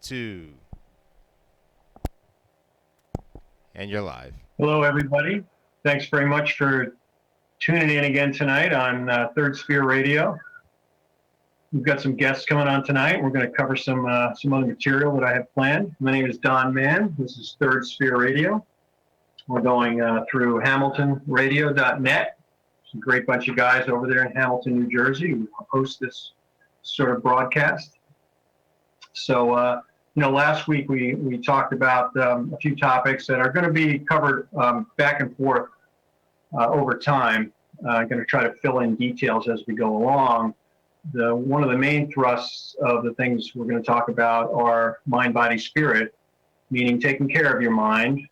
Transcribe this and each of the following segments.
two, and you're live. Hello, everybody. Thanks very much for tuning in again tonight on Third Sphere Radio. We've got some guests coming on tonight. We're going to cover some other material that I have planned. My name is Don Mann. This is Third Sphere Radio. We're going through HamiltonRadio.net. It's a great bunch of guys over there in Hamilton, New Jersey, who host this sort of broadcast. So, last week we talked about a few topics that are going to be covered back and forth over time. I'm going to try to fill in details as we go along. One of the main thrusts of the things we're going to talk about are mind, body, spirit, meaning taking care of your mind,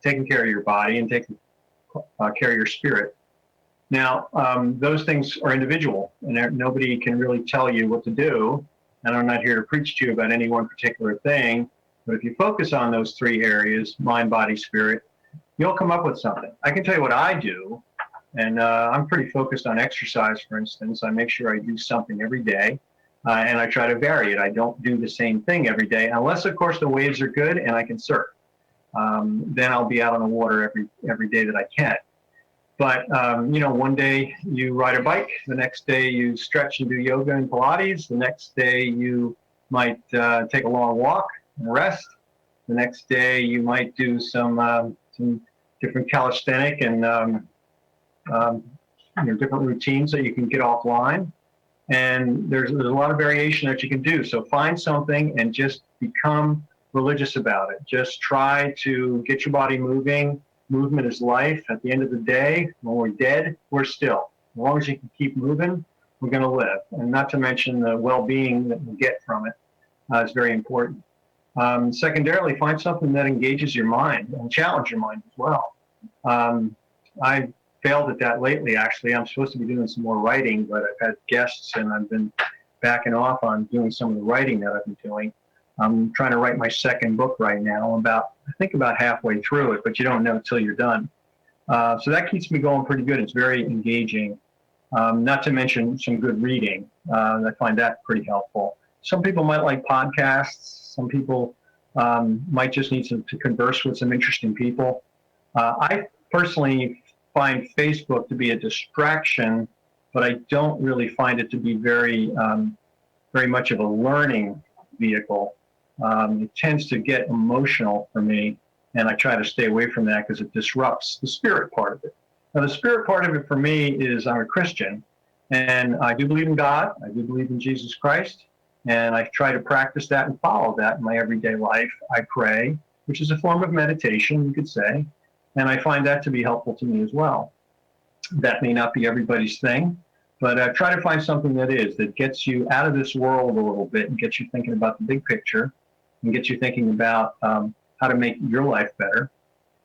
taking care of your body, and taking care of your spirit. Now, those things are individual, and nobody can really tell you what to do. And I'm not here to preach to you about any one particular thing, but if you focus on those three areas, mind, body, spirit, you'll come up with something. I can tell you what I do, and I'm pretty focused on exercise, for instance. I make sure I do something every day, and I try to vary it. I don't do the same thing every day, unless, of course, the waves are good and I can surf. Then I'll be out on the water every day that I can. But, one day you ride a bike, the next day you stretch and do yoga and Pilates, the next day you might take a long walk and rest, the next day you might do some different calisthenic and different routines that you can get offline. And there's a lot of variation that you can do. So find something and just become religious about it. Just try to get your body moving. Movement is life. At the end of the day, when we're dead, we're still. As long as you can keep moving, we're going to live. And not to mention the well-being that we get from it is very important. Secondarily, find something that engages your mind and challenge your mind as well. I failed at that lately, actually. I'm supposed to be doing some more writing, but I've had guests and I've been backing off on doing some of the writing that I've been doing. I'm trying to write my second book right now. I think about halfway through it, but you don't know until you're done. So that keeps me going pretty good. It's very engaging. Not to mention some good reading. I find that pretty helpful. Some people might like podcasts. Some people might just need to converse with some interesting people. I personally find Facebook to be a distraction, but I don't really find it to be very much of a learning vehicle. It tends to get emotional for me, and I try to stay away from that because it disrupts the spirit part of it. Now, the spirit part of it for me is I'm a Christian, and I do believe in God. I do believe in Jesus Christ, and I try to practice that and follow that in my everyday life. I pray, which is a form of meditation, you could say, and I find that to be helpful to me as well. That may not be everybody's thing, but try to find something that gets you out of this world a little bit and gets you thinking about the big picture and gets you thinking about how to make your life better.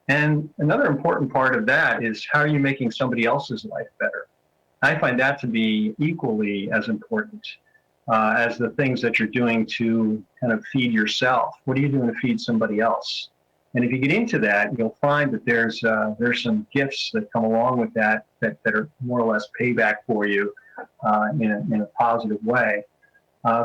And another important part of that is how are you making somebody else's life better? I find that to be equally as important as the things that you're doing to kind of feed yourself. What are you doing to feed somebody else? And if you get into that, you'll find that there's some gifts that come along with that are more or less payback for you in a positive way.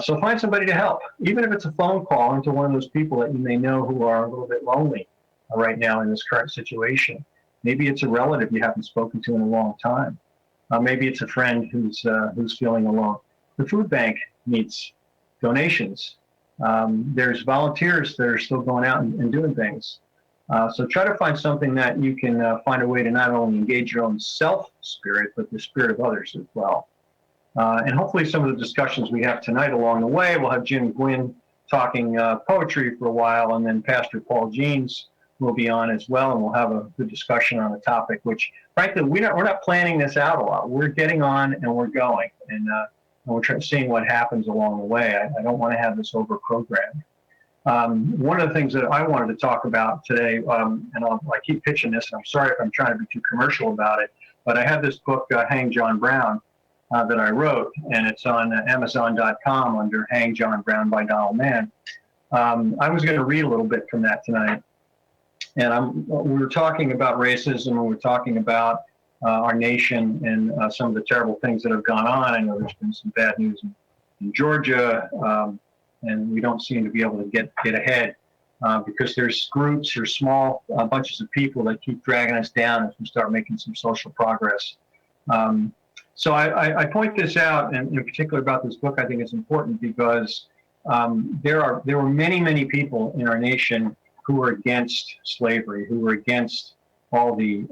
So find somebody to help, even if it's a phone call into one of those people that you may know who are a little bit lonely right now in this current situation. Maybe it's a relative you haven't spoken to in a long time. Maybe it's a friend who's feeling alone. The food bank needs donations. There's volunteers that are still going out and doing things. So try to find something that you can find a way to not only engage your own self-spirit, but the spirit of others as well. And hopefully some of the discussions we have tonight along the way, we'll have Jim Gwyn talking poetry for a while, and then Pastor Paul Jeans will be on as well, and we'll have a good discussion on a topic, which frankly, we're not planning this out a lot. We're getting on and we're going, and we're seeing what happens along the way. I don't want to have this over-programmed. One of the things that I wanted to talk about today, and I keep pitching this, and I'm sorry if I'm trying to be too commercial about it, but I have this book, Hang John Brown, that I wrote, and it's on Amazon.com under Hang John Brown by Donald Mann. I was going to read a little bit from that tonight. And we were talking about racism, and we were talking about our nation and some of the terrible things that have gone on. I know there's been some bad news in Georgia. and we don't seem to be able to get ahead because there's groups or small bunches of people that keep dragging us down as we start making some social progress. So I point this out, and in particular about this book, I think it's important because there were many people in our nation who were against slavery, who were against all the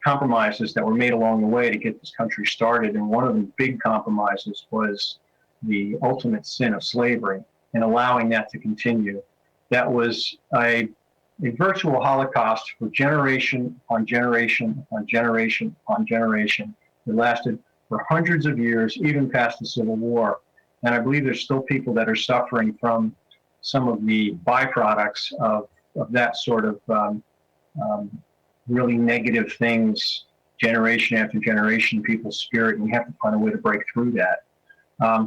compromises that were made along the way to get this country started. And one of the big compromises was the ultimate sin of slavery and allowing that to continue. That was a virtual Holocaust for generation on generation on generation on generation. It lasted for hundreds of years, even past the Civil War. And I believe there's still people that are suffering from some of the byproducts of that sort of really negative things, generation after generation, people's spirit, and we have to find a way to break through that.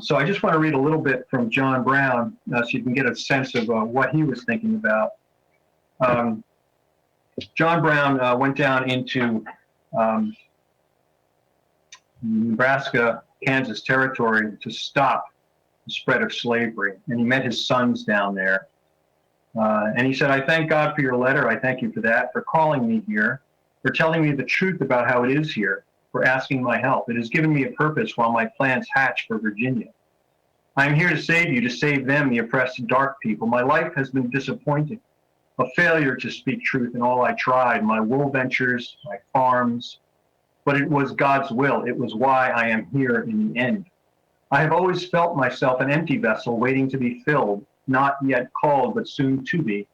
So I just want to read a little bit from John Brown so you can get a sense of what he was thinking about. John Brown went down into Nebraska, Kansas territory to stop the spread of slavery, and he met his sons down there. And he said, "I thank God for your letter. I thank you for that, for calling me here, for telling me the truth about how it is here, for asking my help. It has given me a purpose while my plans hatch for Virginia. I am here to save you, to save them, the oppressed dark people. My life has been disappointing, a failure to speak truth in all I tried, my wool ventures, my farms. But it was God's will. It was why I am here in the end. I have always felt myself an empty vessel waiting to be filled, not yet called, but soon to be.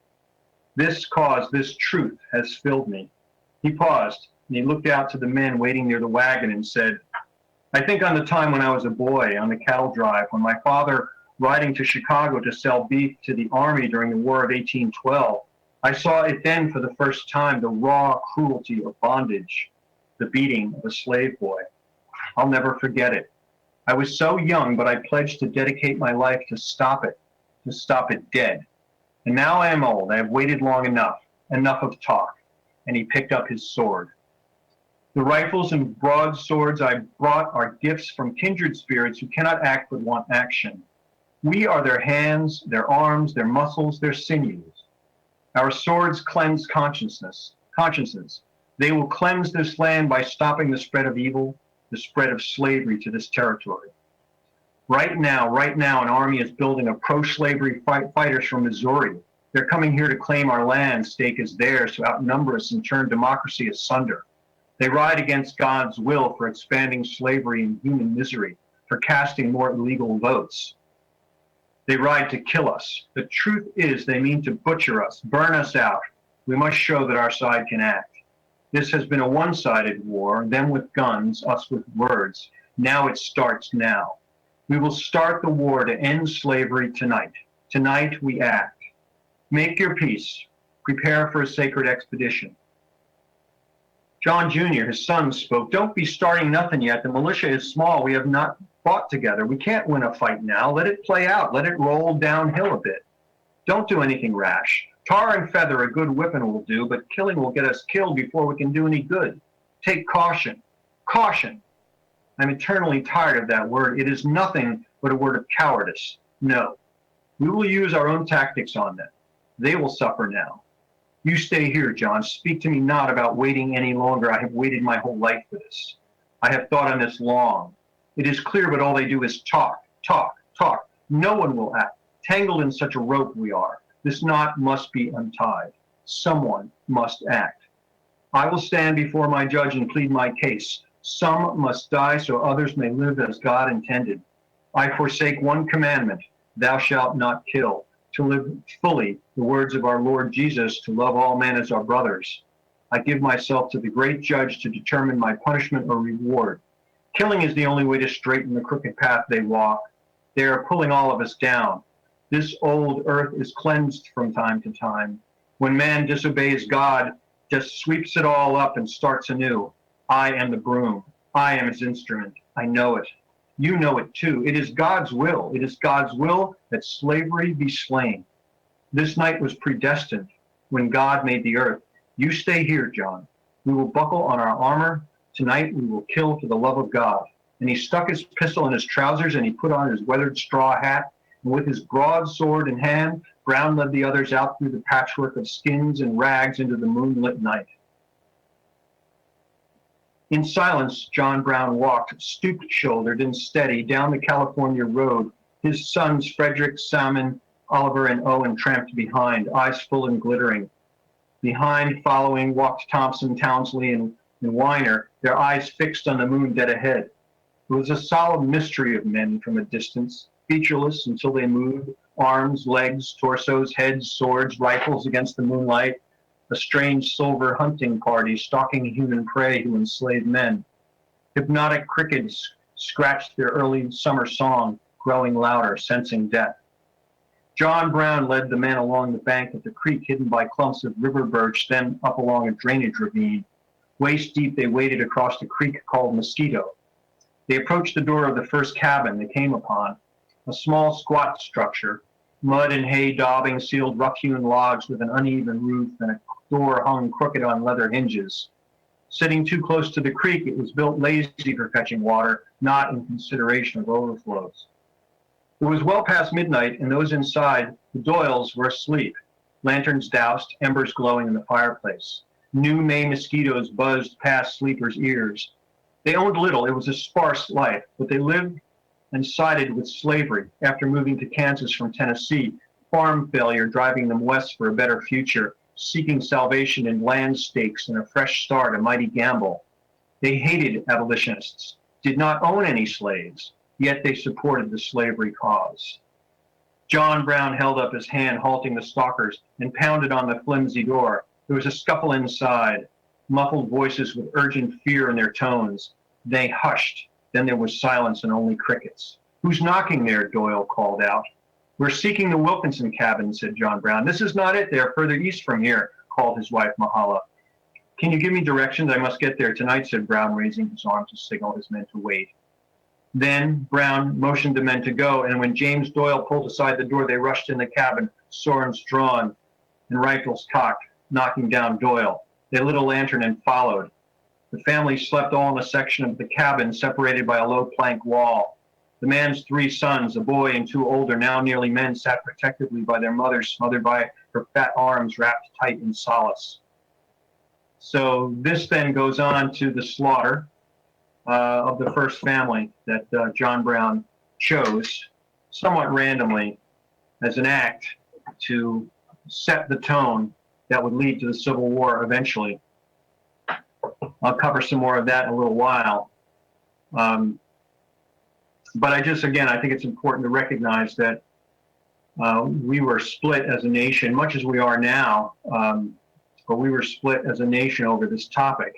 This cause, this truth has filled me." He paused, and he looked out to the men waiting near the wagon and said, "I think on the time when I was a boy on the cattle drive, when my father, riding to Chicago to sell beef to the army during the War of 1812, I saw it then for the first time, the raw cruelty of bondage, the beating of a slave boy. I'll never forget it. I was so young, but I pledged to dedicate my life to stop it dead. And now I am old. I have waited long enough of talk." And he picked up his sword. "The rifles and broadswords I brought are gifts from kindred spirits who cannot act but want action. We are their hands, their arms, their muscles, their sinews. Our swords cleanse consciences. They will cleanse this land by stopping the spread of evil, the spread of slavery to this territory. Right now, an army is building a pro-slavery fighters from Missouri. They're coming here to claim our land, stake as theirs, to outnumber us and turn democracy asunder. They ride against God's will for expanding slavery and human misery, for casting more illegal votes. They ride to kill us. The truth is they mean to butcher us, burn us out. We must show that our side can act. This has been a one-sided war, them with guns, us with words. Now it starts now. We will start the war to end slavery tonight. Tonight we act. Make your peace. Prepare for a sacred expedition." John Jr., his son, spoke, "Don't be starting nothing yet. The militia is small. We have not fought together. We can't win a fight now. Let it play out. Let it roll downhill a bit. Don't do anything rash. Tar and feather a good whipping will do, but killing will get us killed before we can do any good. Take caution. Caution. I'm eternally tired of that word. It is nothing but a word of cowardice. No. We will use our own tactics on them. They will suffer now. You stay here, John. Speak to me not about waiting any longer. I have waited my whole life for this. I have thought on this long. It is clear, but all they do is talk, talk, talk. No one will act. Tangled in such a rope we are. This knot must be untied. Someone must act. I will stand before my judge and plead my case. Some must die so others may live as God intended. I forsake one commandment, thou shalt not kill, to live fully the words of our Lord Jesus, to love all men as our brothers. I give myself to the great judge to determine my punishment or reward. Killing is the only way to straighten the crooked path they walk. They are pulling all of us down. This old earth is cleansed from time to time. When man disobeys God, just sweeps it all up and starts anew. I am the broom. I am his instrument. I know it. You know it too. It is God's will. It is God's will that slavery be slain. This night was predestined when God made the earth. You stay here, John. We will buckle on our armor. Tonight we will kill for the love of God. And he stuck his pistol in his trousers and he put on his weathered straw hat And with his broadsword in hand, Brown led the others out through the patchwork of skins and rags into the moonlit night. In silence, John Brown walked, stoop-shouldered and steady, down the California road. His sons, Frederick, Salmon, Oliver, and Owen tramped behind, eyes full and glittering. Behind, following, walked Thompson, Townsley, and Weiner, their eyes fixed on the moon dead ahead. It was a solemn mystery of men from a distance, featureless until they moved, arms, legs, torsos, heads, swords, rifles against the moonlight, a strange silver hunting party stalking human prey who enslaved men. Hypnotic crickets scratched their early summer song, growing louder, sensing death. John Brown led the men along the bank of the creek hidden by clumps of river birch, then up along a drainage ravine. Waist deep, they waded across the creek called Mosquito. They approached the door of the first cabin they came upon, a small squat structure, mud and hay daubing sealed rough-hewn logs with an uneven roof and a door hung crooked on leather hinges. Sitting too close to the creek, it was built lazy for fetching water, not in consideration of overflows. It was well past midnight, and those inside, the Doyles, were asleep, lanterns doused, embers glowing in the fireplace. New May mosquitoes buzzed past sleepers' ears. They owned little. It was a sparse life, but they lived and sided with slavery after moving to Kansas from Tennessee, farm failure driving them west for a better future, seeking salvation in land stakes and a fresh start, a mighty gamble. They hated abolitionists, did not own any slaves, yet they supported the slavery cause. John Brown held up his hand, halting the stalkers, and pounded on the flimsy door. There was a scuffle inside, muffled voices with urgent fear in their tones. They hushed. Then there was silence and only crickets. "Who's knocking there?" Doyle called out. "We're seeking the Wilkinson cabin," said John Brown. "This is not it. They are further east from here," called his wife, Mahala. "Can you give me directions? I must get there tonight," said Brown, raising his arm to signal his men to wait. Then Brown motioned the men to go, and when James Doyle pulled aside the door, they rushed in the cabin, swords drawn and rifles cocked, knocking down Doyle. They lit a lantern and followed. The family slept all in a section of the cabin separated by a low plank wall. The man's three sons, a boy and two older, now nearly men, sat protectively by their mother, smothered by her fat arms wrapped tight in solace. So this then goes on to the slaughter of the first family that John Brown chose, somewhat randomly, as an act to set the tone that would lead to the Civil War eventually. I'll cover some more of that in a little while. But I think it's important to recognize that we were split as a nation, much as we are now, but we were split as a nation over this topic.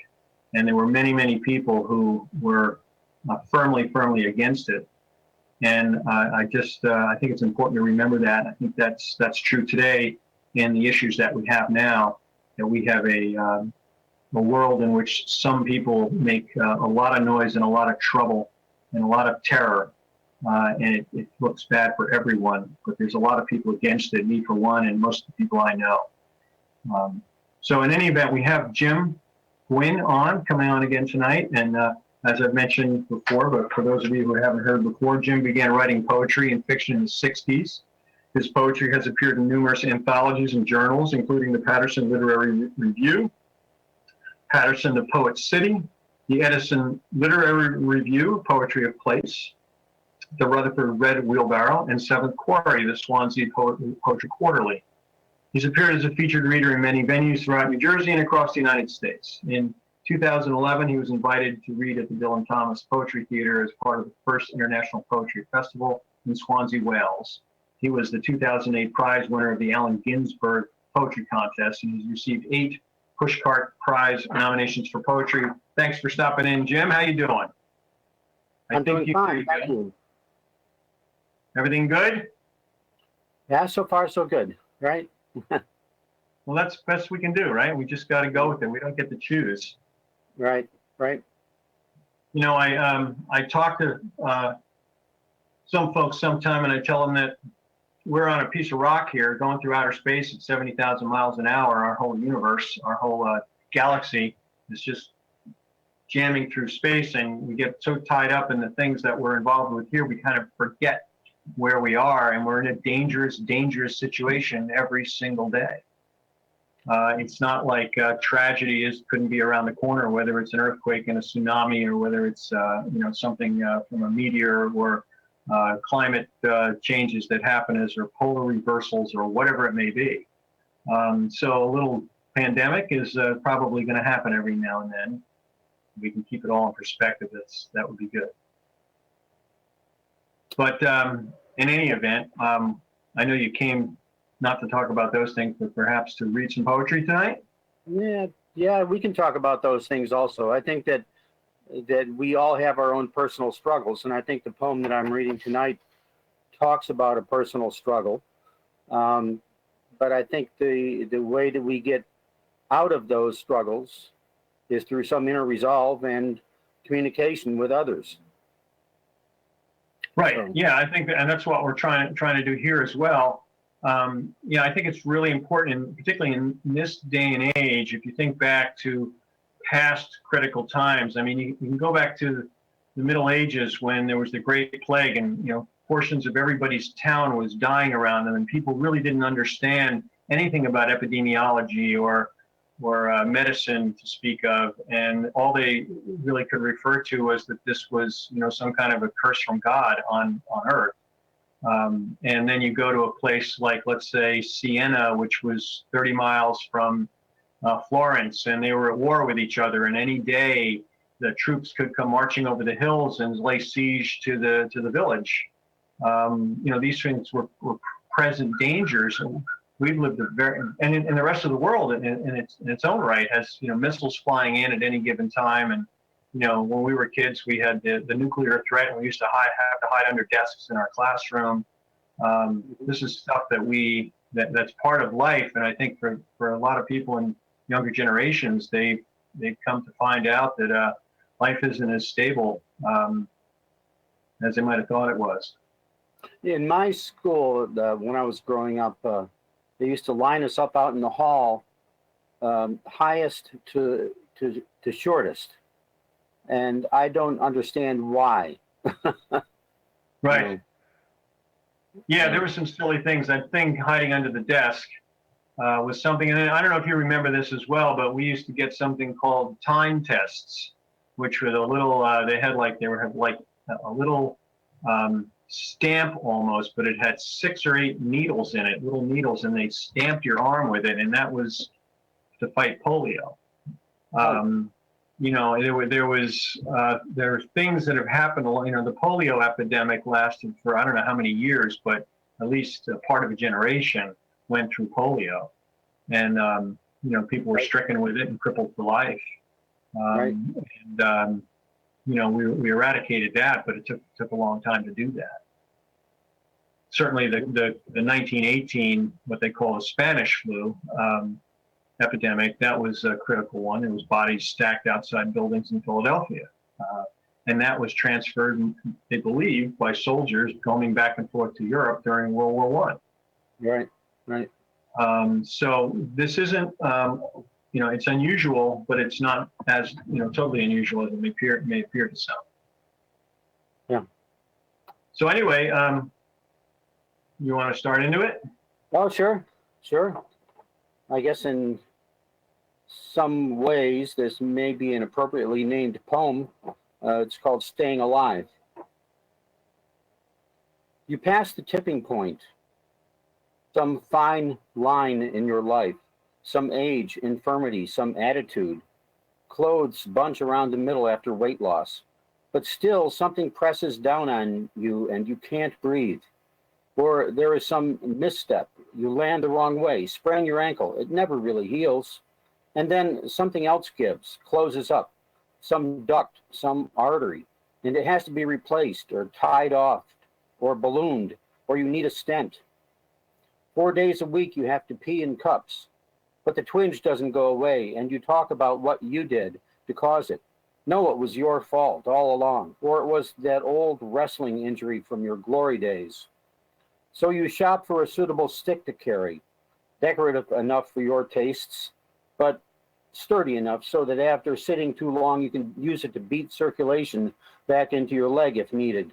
And there were many, many people who were firmly against it. And I think it's important to remember that. I think that's true today in the issues that we have now, that we have a world in which some people make a lot of noise and a lot of trouble and a lot of terror. And it looks bad for everyone, but there's a lot of people against it, me for one, and most of the people I know. So in any event, we have Jim Gwyn coming on again tonight. And as I've mentioned before, but for those of you who haven't heard before, Jim began writing poetry and fiction in the 60s. His poetry has appeared in numerous anthologies and journals, including the Patterson Literary Review, Patterson the Poet's City, the Edison Literary Review, Poetry of Place, the Rutherford Red Wheelbarrow, and Seventh Quarry, the Swansea Poetry Quarterly. He's appeared as a featured reader in many venues throughout New Jersey and across the United States. In 2011, he was invited to read at the Dylan Thomas Poetry Theatre as part of the first International Poetry Festival in Swansea, Wales. He was the 2008 prize winner of the Allen Ginsberg Poetry Contest, and he's received 8 Pushcart Prize nominations for poetry. Thanks for stopping in, Jim. How you doing? I'm doing fine. Thank you. Everything good? Yeah, so far so good, right? Well, that's the best we can do, right? We just got to go with it. We don't get to choose. Right. You know, I talk to some folks sometime, and I tell them that we're on a piece of rock here going through outer space at 70,000 miles an hour. Our whole universe, our whole galaxy is just jamming through space, and we get so tied up in the things that we're involved with here, we kind of forget where we are, and we're in a dangerous situation every single day. It's not like tragedy couldn't be around the corner, whether it's an earthquake and a tsunami, or whether it's something from a meteor, or climate changes that happen as or polar reversals, or whatever it may be. So a little pandemic is probably going to happen every now and then. We can keep it all in perspective. That would be good. But in any event, I know you came not to talk about those things, but perhaps to read some poetry tonight. Yeah, we can talk about those things also. I think that we all have our own personal struggles, and I think the poem that I'm reading tonight talks about a personal struggle. But I think the way that we get out of those struggles is through some inner resolve and communication with others. Right. Yeah, I think and that's what we're trying to do here as well. I think it's really important, particularly in this day and age, if you think back to past critical times. I mean, you can go back to the Middle Ages when there was the Great Plague, and portions of everybody's town was dying around them, and people really didn't understand anything about epidemiology or medicine to speak of, and all they really could refer to was that this was some kind of a curse from God on Earth. And then you go to a place like, let's say, Siena, which was 30 miles from Florence, and they were at war with each other, and any day the troops could come marching over the hills and lay siege to the village. These things were present dangers. And we've lived and in the rest of the world in its own right has missiles flying in at any given time. And when we were kids, we had the nuclear threat, and we used to have to hide under desks in our classroom. This is stuff that's part of life, and I think for a lot of people in younger generations, they've come to find out that life isn't as stable as they might have thought it was. In my school, when I was growing up, they used to line us up out in the hall, highest to shortest, and I don't understand why. Right. Yeah, there were some silly things. That thing hiding under the desk was something, and I don't know if you remember this as well, but we used to get something called time tests, which were the little they had like a little stamp almost, but it had 6 or 8 needles in it, little needles, and they stamped your arm with it, and that was to fight polio. There are things that have happened. The polio epidemic lasted for I don't know how many years, but at least a part of a generation went through polio, and people were stricken with it and crippled for life. And we eradicated that, but it took a long time to do that. Certainly, the 1918, what they call the Spanish flu epidemic, that was a critical one. It was bodies stacked outside buildings in Philadelphia, and that was transferred, they believe, by soldiers going back and forth to Europe during World War I. Right. So this isn't, it's unusual, but it's not as totally unusual as it may appear to some. Yeah. So anyway, you want to start into it? Oh, sure. I guess in some ways, this may be an appropriately named poem. It's called Staying Alive. You pass the tipping point, some fine line in your life, some age, infirmity, some attitude. Clothes bunch around the middle after weight loss, but still something presses down on you and you can't breathe. Or there is some misstep. You land the wrong way, sprain your ankle. It never really heals. And then something else gives, closes up, some duct, some artery, and it has to be replaced or tied off or ballooned, or you need a stent. 4 days a week you have to pee in cups, but the twinge doesn't go away, and you talk about what you did to cause it. No, it was your fault all along, or it was that old wrestling injury from your glory days. So you shop for a suitable stick to carry, decorative enough for your tastes, but sturdy enough so that after sitting too long, you can use it to beat circulation back into your leg if needed.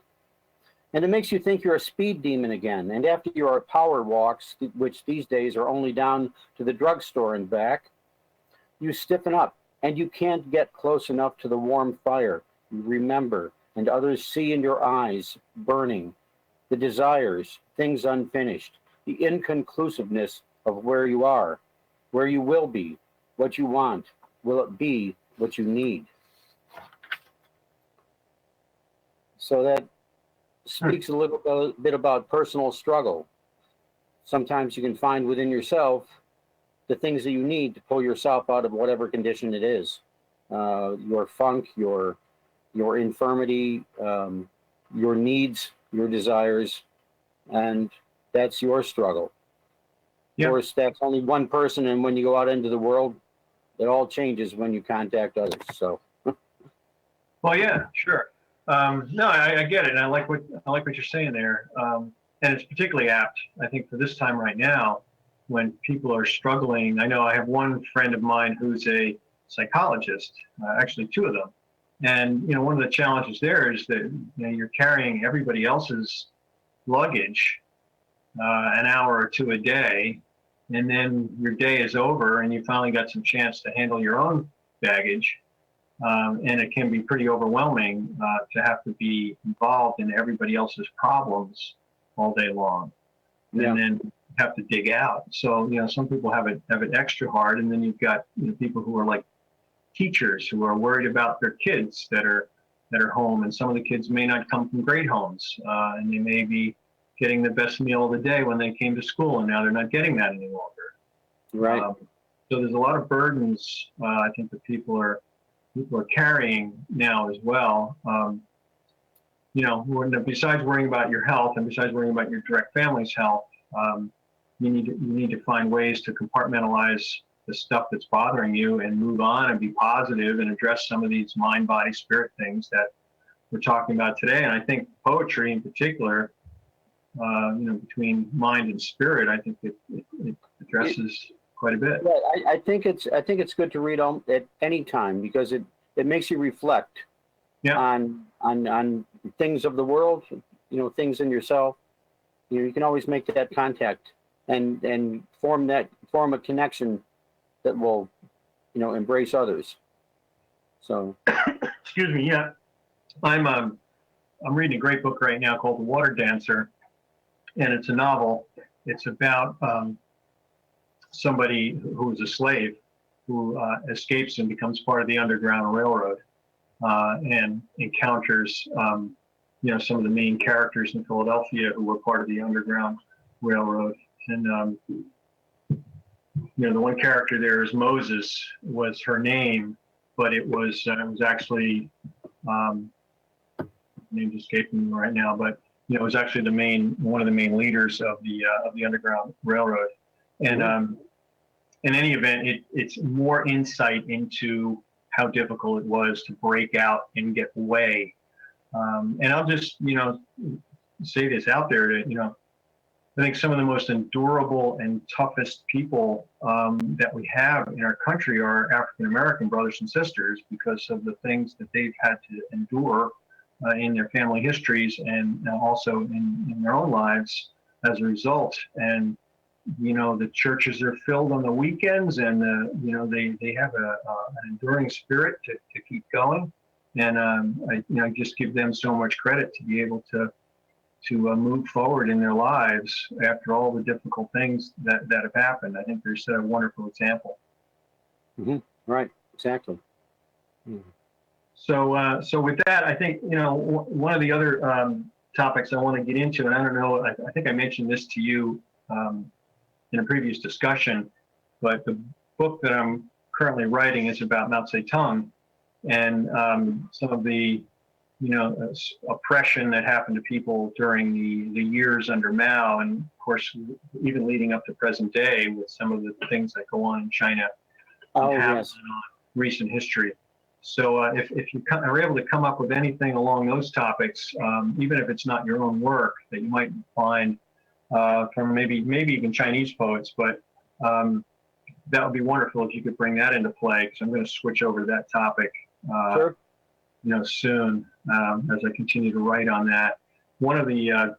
And it makes you think you're a speed demon again. And after your power walks, which these days are only down to the drugstore and back, you stiffen up and you can't get close enough to the warm fire. You remember, and others see in your eyes burning, the desires, things unfinished, the inconclusiveness of where you are, where you will be, what you want. Will it be what you need? So that speaks a little bit about personal struggle. Sometimes you can find within yourself the things that you need to pull yourself out of whatever condition it is. Your funk, your infirmity, your needs, your desires, and that's your struggle. Yeah. Of course, that's only one person, and when you go out into the world, it all changes when you contact others. So, Well, yeah, sure. No, I get it, and I like what you're saying there. And it's particularly apt, I think, for this time right now, when people are struggling. I know I have one friend of mine who's a psychologist, actually two of them, and one of the challenges there is that you're carrying everybody else's luggage an hour or two a day, and then your day is over, and you finally got some chance to handle your own baggage. And it can be pretty overwhelming to have to be involved in everybody else's problems all day long, and then have to dig out. So some people have it extra hard, and then you've got people who are like teachers who are worried about their kids that are home, and some of the kids may not come from great homes, and they may be getting the best meal of the day when they came to school, and now they're not getting that any longer. right. So there's a lot of burdens I think that people are carrying now as well. Besides worrying about your health and besides worrying about your direct family's health, you need to find ways to compartmentalize the stuff that's bothering you and move on and be positive and address some of these mind, body, spirit things that we're talking about today. And I think poetry in particular, between mind and spirit, I think it addresses quite a bit. Yeah, I think it's good to read at any time because it makes you reflect on things of the world, things in yourself. You can always make that contact and form a connection that will embrace others. So Excuse me. Yeah, I'm reading a great book right now called The Water Dancer, and it's a novel. It's about somebody who is a slave who escapes and becomes part of the Underground Railroad and encounters some of the main characters in Philadelphia who were part of the Underground Railroad. And the one character there is Moses, was her name, but it was actually name's escaping me right now, but it was actually one of the main leaders of the Underground Railroad. And in any event, it's more insight into how difficult it was to break out and get away. And I'll just say this out there that I think some of the most endurable and toughest people that we have in our country are African American brothers and sisters, because of the things that they've had to endure in their family histories and also in their own lives as a result. And the churches are filled on the weekends, and they have an enduring spirit to keep going. And I just give them so much credit to be able to move forward in their lives after all the difficult things that have happened. I think there's a wonderful example. Mm-hmm. Right, exactly. Mm-hmm. So with that, I think one of the other topics I want to get into, and I don't know, I think I mentioned this to you in a previous discussion, but the book that I'm currently writing is about Mao Zedong and some of the oppression that happened to people during the years under Mao, and of course even leading up to present day with some of the things that go on in China and yes. In recent history. So if you are able to come up with anything along those topics, even if it's not your own work that you might find from maybe even Chinese poets, but that would be wonderful if you could bring that into play, because I'm going to switch over to that topic sure. soon as I continue to write on that. one of the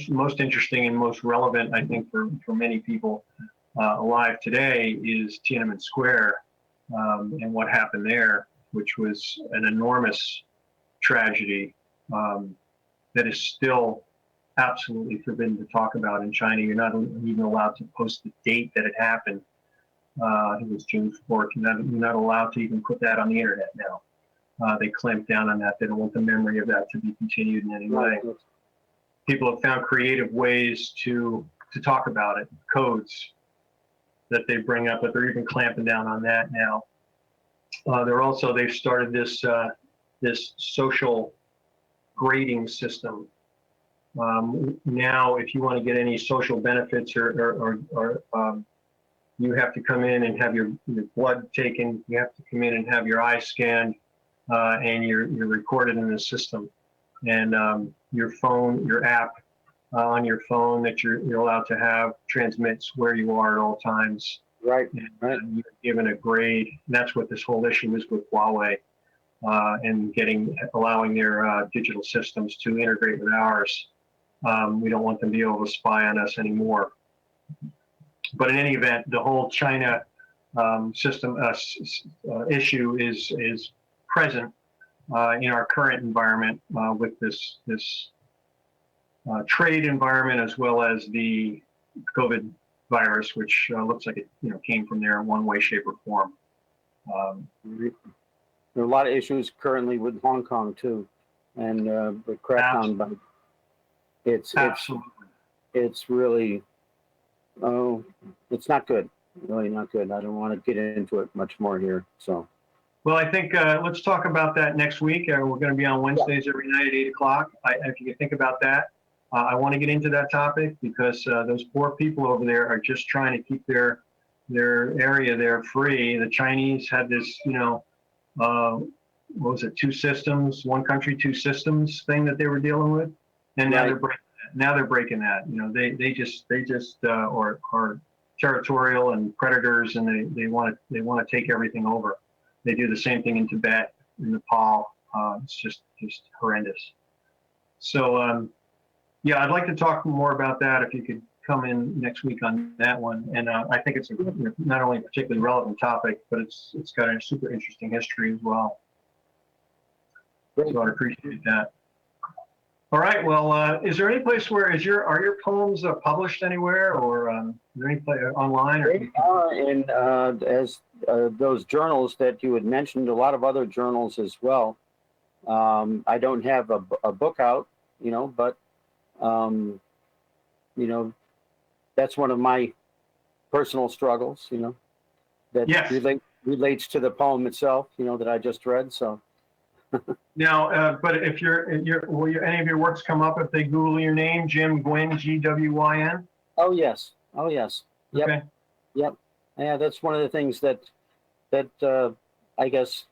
most interesting and most relevant, I think, for many people alive today is Tiananmen Square and what happened there, which was an enormous tragedy that is still absolutely forbidden to talk about in China. You're not even allowed to post the date that it happened. I think it was June 4th. You're not allowed to even put that on the internet now. They clamped down on that. They don't want the memory of that to be continued in any way. People have found creative ways to talk about it, codes that they bring up, but they're even clamping down on that now. They've started this social grading system. Now, if you want to get any social benefits or you have to come in and have your blood taken, you have to come in and have your eyes scanned, and you're recorded in the system. And your phone, your app on your phone that you're allowed to have transmits where you are at all times. Right. And you're given a grade. And that's what this whole issue is with Huawei and allowing their digital systems to integrate with ours. We don't want them to be able to spy on us anymore. But in any event, the whole China system issue is present in our current environment with this trade environment, as well as the COVID virus, which looks like it came from there in one way, shape, or form. There are a lot of issues currently with Hong Kong too, and the crackdown. But it's really it's not good. Really not good. I don't want to get into it much more here. So. Well, I think let's talk about that next week. We're going to be on Wednesdays every night at 8 o'clock. If you can think about that, I want to get into that topic because those poor people over there are just trying to keep their area there free. The Chinese had this, what was it, 2 systems, 1 country, 2 systems thing that they were dealing with, and now they're breaking that. Now they're breaking that. They just are territorial and predators, and they want to take everything over. They do the same thing in Tibet, in Nepal. It's just horrendous. So, I'd like to talk more about that if you could come in next week on that one. And I think it's not only a particularly relevant topic, but it's got a super interesting history as well. So I appreciate that. All right. Well, is there any place where are your poems published anywhere, or is there any place online? They are in as those journals that you had mentioned. A lot of other journals as well. I don't have a book out, but that's one of my personal struggles. That yes. relates to the poem itself. That I just read. So. Now, but if will any of your works come up if they Google your name, Jim Gwyn, Gwyn? Oh yes. Yep. Okay. Yep. Yeah, that's one of the things that I guess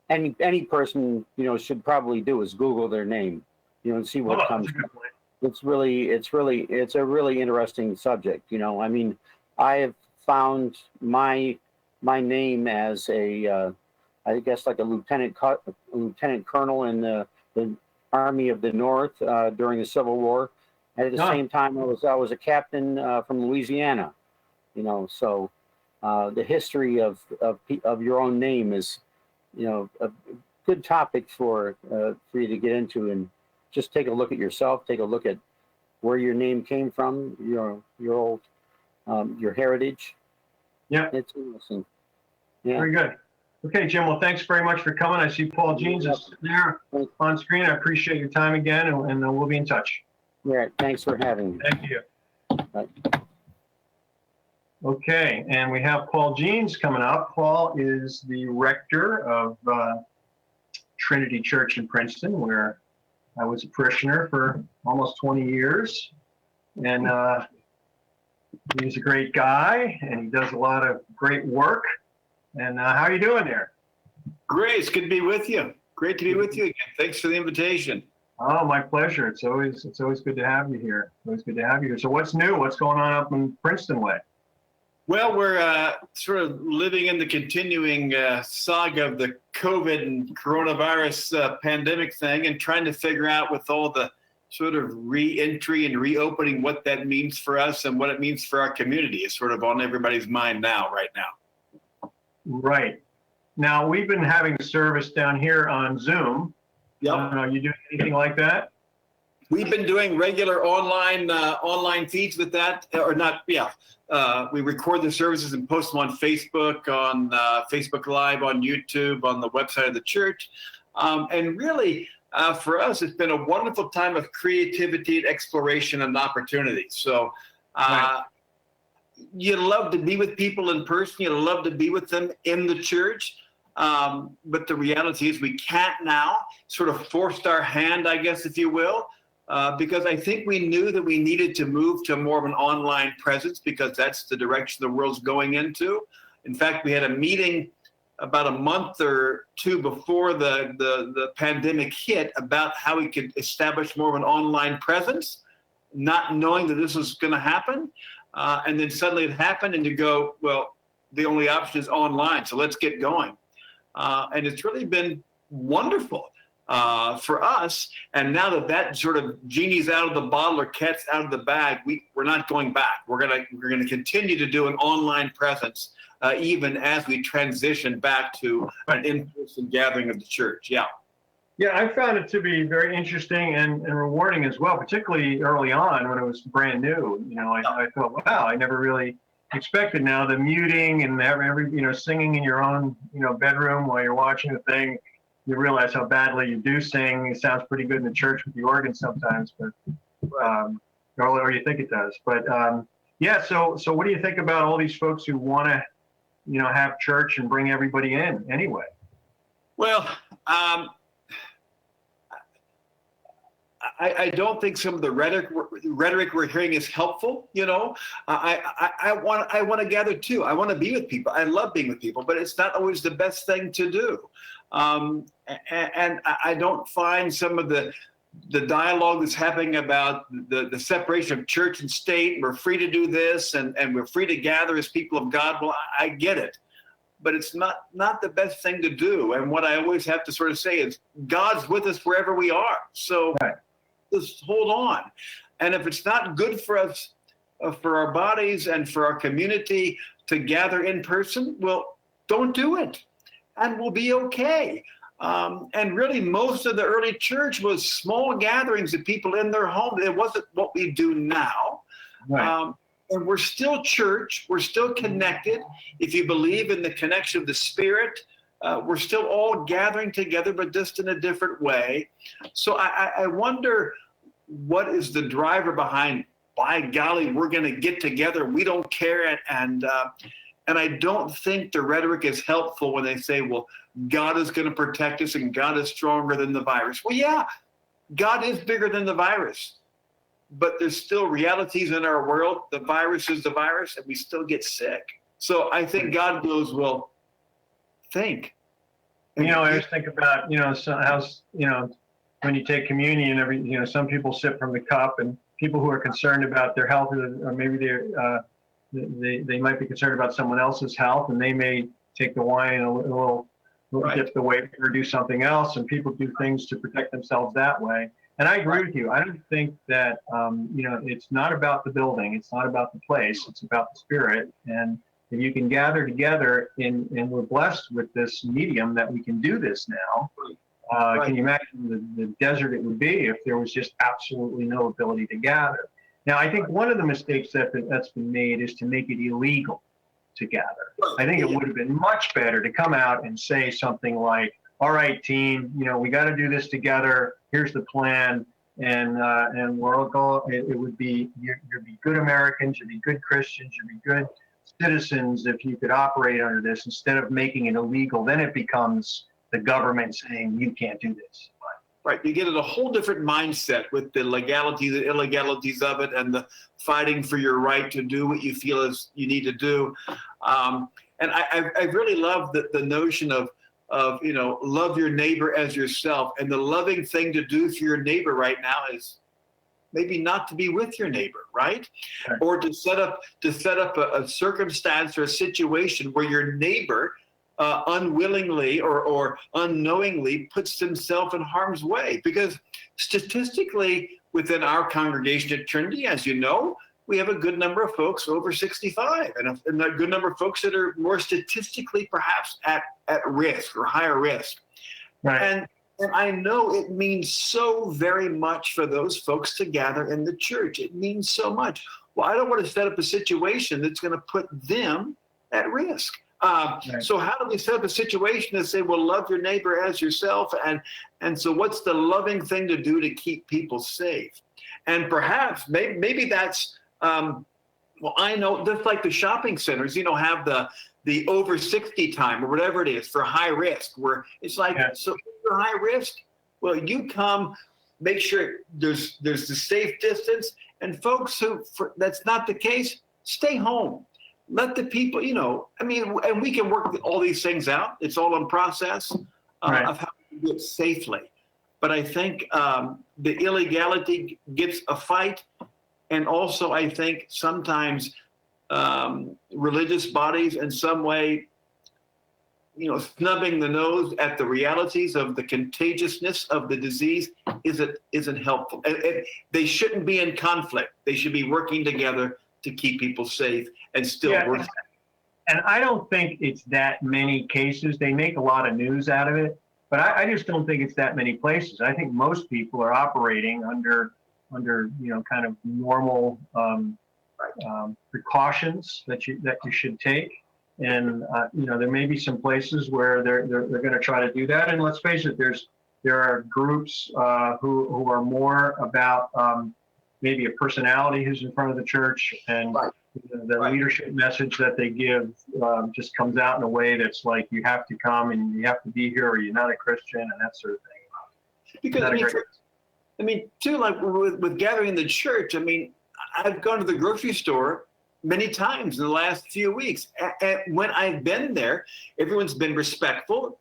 any person should probably do is Google their name, and see what comes. That's a good point. It's a really interesting subject. I mean, I have found my name as I guess like a lieutenant colonel in the Army of the North during the Civil War. And at the same time, I was a captain from Louisiana. So the history of your own name is, a good topic for you to get into, and just take a look at yourself. Take a look at where your name came from, your old your heritage. Yeah, it's interesting. Yeah. Very good. Okay, Jim. Well, thanks very much for coming. I see Paul Jeans is sitting there on screen. I appreciate your time again, and we'll be in touch. Yeah, thanks for having me. Thank you. Bye. Okay, and we have Paul Jeans coming up. Paul is the rector of Trinity Church in Princeton, where I was a parishioner for almost 20 years. And he's a great guy, and he does a lot of great work. And how are you doing there? Great. It's good to be with you. Great to be with you again. Thanks for the invitation. Oh, my pleasure. It's always good to have you here. Always good to have you here. So what's new? What's going on up in Princeton way? Well, we're sort of living in the continuing saga of the COVID and coronavirus pandemic thing, and trying to figure out with all the sort of re-entry and reopening, what that means for us and what it means for our community is sort of on everybody's mind right now. Right. Now, we've been having service down here on Zoom. Yep. You doing anything like that? We've been doing regular online feeds with that, or not? Yeah, we record the services and post them on Facebook, on Facebook Live, on YouTube, on the website of the church, and really, for us, it's been a wonderful time of creativity, and exploration, and opportunity. So, Right. you love to be with people in person. You love to be with them in the church. But the reality is, we can't now. Sort of forced our hand, I guess, if you will. Because I think we knew that we needed to move to more of an online presence because that's the direction the world's going into. In fact, we had a meeting about a month or two before the pandemic hit about how we could establish more of an online presence, not knowing that this was going to happen. And then suddenly it happened, and you go, well, the only option is online, so let's get going. And it's really been wonderful. For us, and now that sort of genie's out of the bottle or cat's out of the bag, we're not going back. We're gonna continue to do an online presence, even as we transition back to an in-person gathering of the church. Yeah. Yeah, I found it to be very interesting and rewarding as well, particularly early on when it was brand new. I thought, wow, I never really expected now the muting and every singing in your own bedroom while you're watching the thing. You realize how badly you do sing. It sounds pretty good in the church with the organ sometimes, but or you think it does. But yeah, so what do you think about all these folks who want to, have church and bring everybody in anyway? Well, I don't think some of the rhetoric we're hearing is helpful. I want to gather too. I want to be with people. I love being with people, but it's not always the best thing to do. And I don't find some of the dialogue that's happening about the separation of church and state. We're free to do this, and we're free to gather as people of God. Well, I get it, but it's not the best thing to do. And what I always have to sort of say is, God's with us wherever we are. So just hold on. And if it's not good for us, for our bodies and for our community to gather in person, well, don't do it. And we'll be okay. And really, most of the early church was small gatherings of people in their home. It wasn't what we do now. Right. And we're still church. We're still connected. If you believe in the connection of the Spirit, we're still all gathering together, but just in a different way. So I wonder, what is the driver behind, by golly, we're going to get together, we don't care, and I don't think the rhetoric is helpful when they say, well, God is going to protect us and God is stronger than the virus. Well, yeah, God is bigger than the virus, but there's still realities in our world. The virus is the virus, and we still get sick. So I think God goes, well, think. I always think about, when you take communion, some people sip from the cup, and people who are concerned about their health, or maybe they might be concerned about someone else's health, and they may take the wine and a little dip the wafer or do something else, and people do things to protect themselves that way. And I agree with you. I don't think that, it's not about the building. It's not about the place. It's about the Spirit. And if you can gather together, and we're blessed with this medium that we can do this now. Can you imagine the desert it would be if there was just absolutely no ability to gather? Now, I think one of the mistakes that's been made is to make it illegal to gather. I think it would have been much better to come out and say something like, all right, team, we got to do this together. Here's the plan. And we're all going, it would be, you'd be good Americans, you'd be good Christians, you'd be good citizens if you could operate under this instead of making it illegal. Then it becomes the government saying you can't do this. Right. You get in a whole different mindset with the legalities and illegalities of it, and the fighting for your right to do what you feel is you need to do. And I really love the notion of love your neighbor as yourself. And the loving thing to do for your neighbor right now is maybe not to be with your neighbor, right? Okay. Or to set up a circumstance or a situation where your neighbor unwillingly or unknowingly puts himself in harm's way. Because statistically, within our congregation at Trinity, as you know, we have a good number of folks over 65 and a good number of folks that are more statistically perhaps at risk or higher risk. Right. And I know it means so very much for those folks to gather in the church. It means so much. Well, I don't want to set up a situation that's going to put them at risk. Right. So how do we set up a situation to say, well, love your neighbor as yourself? And so what's the loving thing to do to keep people safe? And perhaps maybe that's, well, I know just like the shopping centers, have the over 60 time or whatever it is for high risk, where it's like, so if you're high risk, well, you come, make sure there's the safe distance, and folks who that's not the case, stay home. Let the people, and we can work all these things out. It's all in process Right. of how to do it safely. But I think the illegality gets a fight. And also, I think sometimes religious bodies in some way, snubbing the nose at the realities of the contagiousness of the disease isn't helpful. They shouldn't be in conflict. They should be working together to keep people safe and still work. And I don't think it's that many cases. They make a lot of news out of it, but I just don't think it's that many places. I think most people are operating under kind of normal precautions that you should take. And there may be some places where they're going to try to do that. And let's face it, there are groups who are more about maybe a personality who's in front of the church, and the leadership message that they give just comes out in a way that's like, you have to come and you have to be here, or you're not a Christian, and that sort of thing. Because too, like with gathering in the church, I've gone to the grocery store many times in the last few weeks. And when I've been there, everyone's been respectful,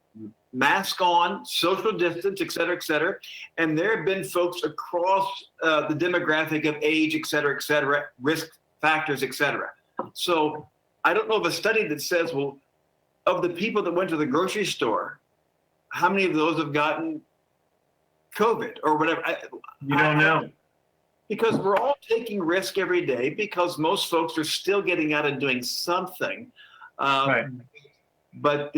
mask on, social distance, et cetera, and there have been folks across the demographic of age, et cetera, risk factors, et cetera. So I don't know of a study that says, well, of the people that went to the grocery store, how many of those have gotten COVID or whatever? You don't know. Because we're all taking risk every day, because most folks are still getting out and doing something. Right. But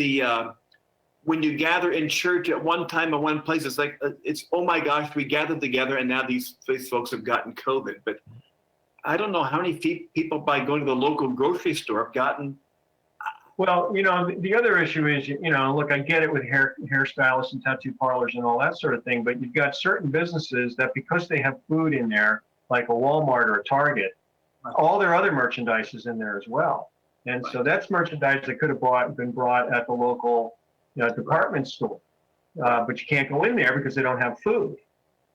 when you gather in church at one time in one place, it's like, oh my gosh, we gathered together and now these folks have gotten COVID. But I don't know how many people by going to the local grocery store have gotten. Well, the other issue is, look, I get it with hairstylists and tattoo parlors and all that sort of thing, but you've got certain businesses that, because they have food in there, like a Walmart or a Target, all their other merchandise is in there as well. And so that's merchandise that could have been brought at the local department store, but you can't go in there because they don't have food.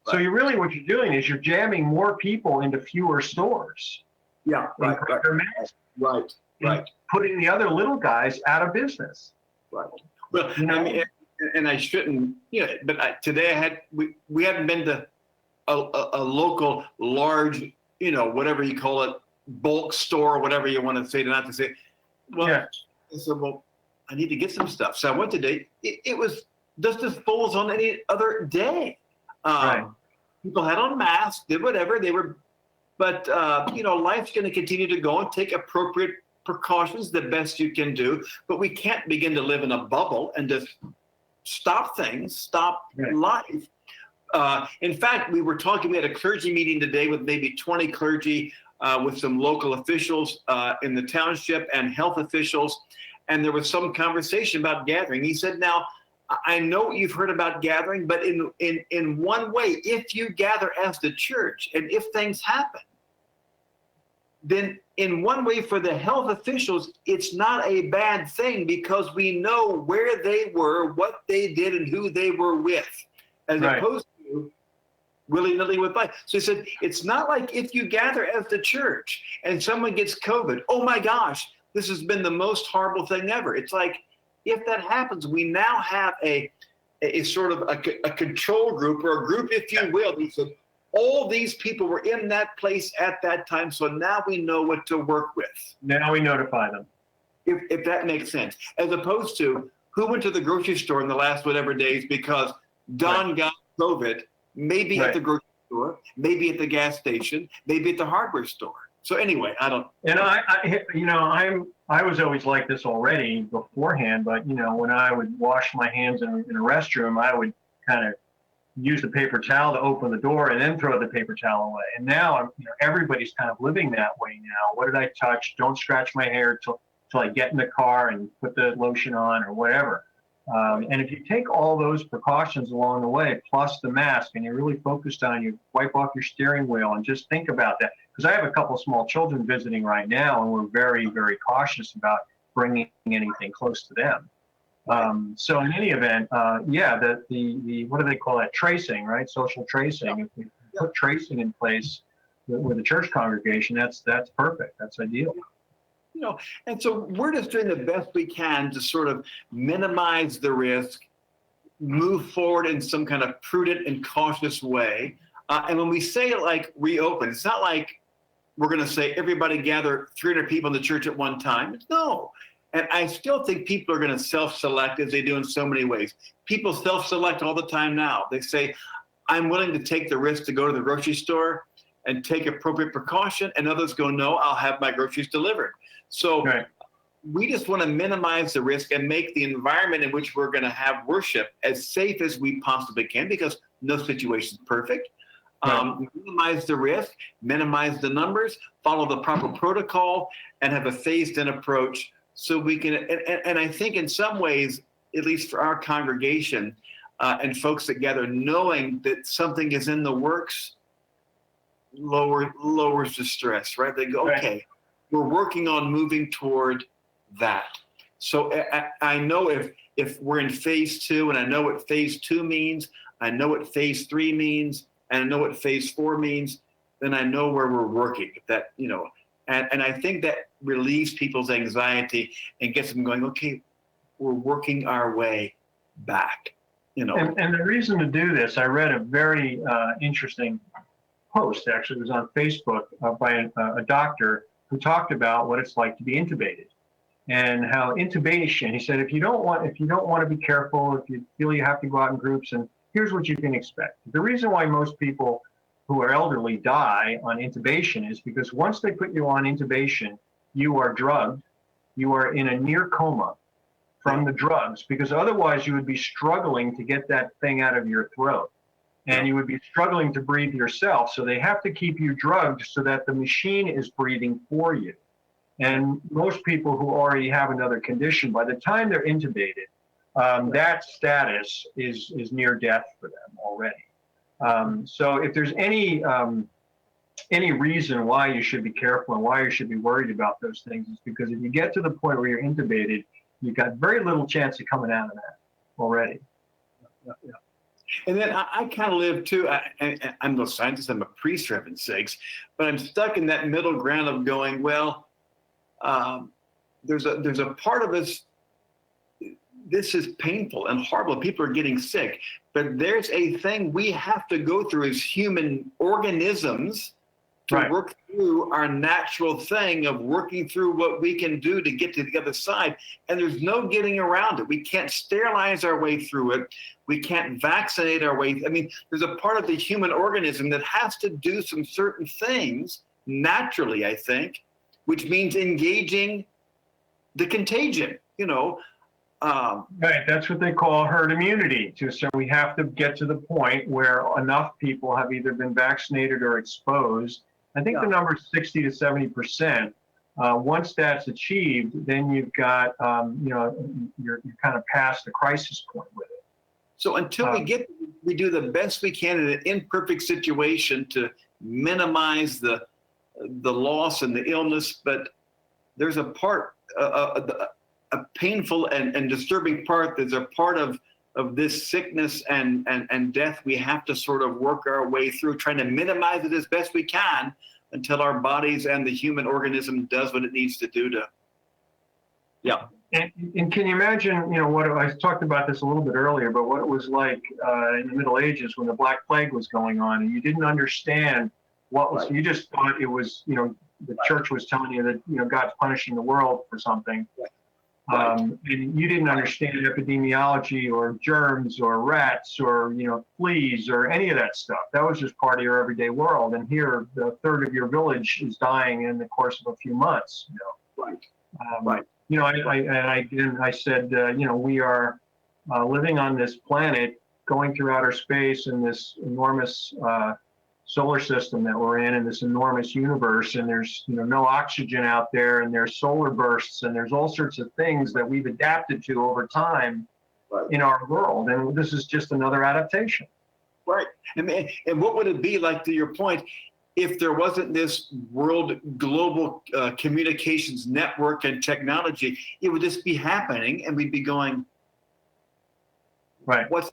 So what you're doing is you're jamming more people into fewer stores. Yeah, right. Putting the other little guys out of business. Right. Well, and I shouldn't, but today we haven't been to a local large, whatever you call it, bulk store, whatever you want to say, not to say. Well, I said, well, I need to get some stuff. So I went today. It was just as full as on any other day. People had on masks, did whatever they were, but life's going to continue to go and take appropriate precautions the best you can do, but we can't begin to live in a bubble and just stop life. In fact, we had a clergy meeting today with maybe 20 clergy, with some local officials in the township and health officials, and there was some conversation about gathering. He said, now, I know you've heard about gathering, but in one way, if you gather as the church and if things happen, then in one way for the health officials, it's not a bad thing, because we know where they were, what they did, and who they were with, as opposed to willy-nilly with life. So he said, it's not like if you gather as the church and someone gets COVID, oh my gosh, this has been the most horrible thing ever. It's like, if that happens, we now have a sort of a control group, or a group, if you will. He said, all these people were in that place at that time, so now we know what to work with. Now we notify them. If that makes sense. As opposed to, who went to the grocery store in the last whatever days because Don got COVID, maybe at the grocery store. store, maybe at the gas station, maybe at the hardware store. So anyway, I don't. And I was always like this already beforehand, but when I would wash my hands in a restroom, I would kind of use the paper towel to open the door and then throw the paper towel away. And now, everybody's kind of living that way now. What did I touch? Don't scratch my hair till I get in the car and put the lotion on or whatever. And if you take all those precautions along the way, plus the mask, and you're really focused on, you wipe off your steering wheel and just think about that. Because I have a couple small children visiting right now, and we're very, very cautious about bringing anything close to them. So in any event, the what do they call that? Tracing, right? Social tracing. If we put tracing in place with the church congregation, that's perfect. That's ideal. And so we're just doing the best we can to sort of minimize the risk, move forward in some kind of prudent and cautious way. And when we say like reopen, it's not like we're going to say everybody gather 300 people in the church at one time. No. And I still think people are going to self-select as they do in so many ways. People self-select all the time now. They say, I'm willing to take the risk to go to the grocery store and take appropriate precaution. And others go, no, I'll have my groceries delivered. So we just want to minimize the risk and make the environment in which we're going to have worship as safe as we possibly can, because no situation is perfect. Minimize the risk, minimize the numbers, follow the proper protocol, and have a phased-in approach so we can, and I think in some ways, at least for our congregation and folks that gather, knowing that something is in the works lowers the stress, right? They go, okay, we're working on moving toward that. So I know if we're in phase 2, and I know what phase 2 means, I know what phase 3 means, and I know what phase 4 means, then I know where we're working. That, and I think that relieves people's anxiety and gets them going, okay, we're working our way back. And the reason to do this, I read a very interesting post, actually, it was on Facebook by a doctor who talked about what it's like to be intubated. And how intubation, he said, if you don't want to be careful, if you feel you have to go out in groups, and here's what you can expect. The reason why most people who are elderly die on intubation is because once they put you on intubation, you are drugged, you are in a near coma from the drugs, because otherwise you would be struggling to get that thing out of your throat. And you would be struggling to breathe yourself. So they have to keep you drugged so that the machine is breathing for you. And most people who already have another condition, by the time they're intubated, that status is near death for them already. So if there's any reason why you should be careful and why you should be worried about those things, is because if you get to the point where you're intubated, you've got very little chance of coming out of that already. And then I kind of live too. I'm no scientist. I'm a priest, for heaven's sakes, but I'm stuck in that middle ground of going, well, there's a part of us. This is painful and horrible. People are getting sick, but there's a thing we have to go through as human organisms to work through our natural thing of working through what we can do to get to the other side. And there's no getting around it. We can't sterilize our way through it. We can't vaccinate our way. I mean, there's a part of the human organism that has to do some certain things naturally, I think, which means engaging the contagion, Right, that's what they call herd immunity. So we have to get to the point where enough people have either been vaccinated or exposed. I think the number is 60 to 70%. Once that's achieved, then you've got, you're kind of past the crisis point with it. So until we do the best we can in an imperfect situation to minimize the loss and the illness, but there's a part, a painful and disturbing part. There's a part of this sickness and death we have to sort of work our way through, trying to minimize it as best we can until our bodies and the human organism does what it needs to do to. And can you imagine, what I talked about this a little bit earlier, but what it was like in the Middle Ages when the Black Plague was going on, and you didn't understand what was, you just thought it was, the church was telling you that, God's punishing the world for something. And you didn't understand epidemiology or germs or rats or, fleas or any of that stuff. That was just part of your everyday world. And here, a third of your village is dying in the course of a few months. Right. I said, we are living on this planet, going through outer space in this enormous solar system that we're in this enormous universe, and there's no oxygen out there, and there's solar bursts, and there's all sorts of things that we've adapted to over time in our world, and this is just another adaptation. Right. And what would it be like, to your point, if there wasn't this world global communications network and technology? It would just be happening, and we'd be going, right. What's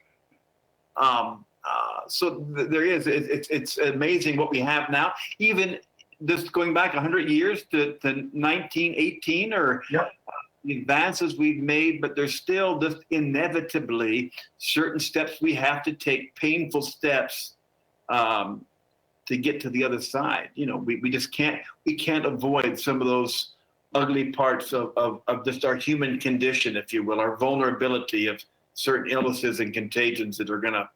so there is. It's amazing what we have now. Even just going back 100 years to 1918, or the advances we've made, but there's still just inevitably certain steps we have to take, painful steps, to get to the other side. We just can't avoid some of those ugly parts of just our human condition, if you will, our vulnerability of certain illnesses and contagions that are gonna